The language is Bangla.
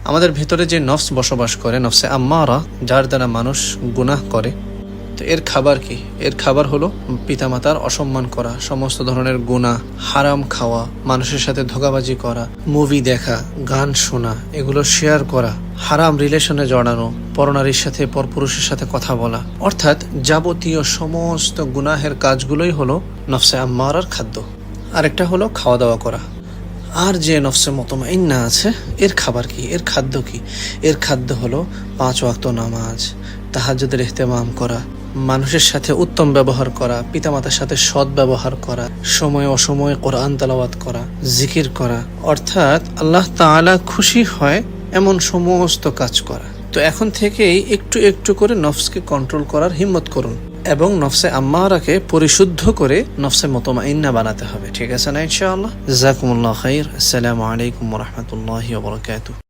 আমাদের ভিতরে যে নফস বসবাস করে, নফসে আম্মারা, যার দ্বারা মানুষ গুনাহ করে, তো এর খাবার কি? এর খাবার হলো পিতামাতার অসম্মান করা, সমস্ত ধরনের গুনাহ, হারাম খাওয়া, মানুষের সাথে ধোঁকাবাজি করা, মুভি দেখা, গান শোনা, এগুলো শেয়ার করা, হারাম রিলেশনে জড়ানো, পরনারীর সাথে পরপুরুষের সাথে কথা বলা, অর্থাৎ যাবতীয় সমস্ত গুনাহের কাজগুলোই হলো নফসে আম্মারার খাদ্য। আরেকটা হলো খাওয়া দাওয়া করা। আর যে নফসে মুতমাইন্না আছে, এর খাবার কি? এর খাদ্য কি? এর খাদ্য হলো 5 ওয়াক্ত নামাজ, তাহাজ্জুদের ইহতিমাম করা, মানুষের সাথে উত্তম ব্যবহার করা, পিতামাতার সাথে সৎ ব্যবহার করা, সময় অসময়ে কোরআন তেলাওয়াত করা, জিকির করা, অর্থাৎ আল্লাহ তাআলা খুশি হয় এমন সমস্ত কাজ করা। তো এখন থেকেই একটু একটু করে নফসকে কন্ট্রোল করার হিম্মত করুন এবং নফসে আম্মারাকে পরিশুদ্ধ করে নফসে মুতমাইন্না বানাতে হবে। ঠিক আছে না ইনশাআল্লাহ? জাযাকুমুল্লাহ খাইর। আসসালামু আলাইকুম ওয়া রাহমাতুল্লাহি ওয়া বারাকাতুহু।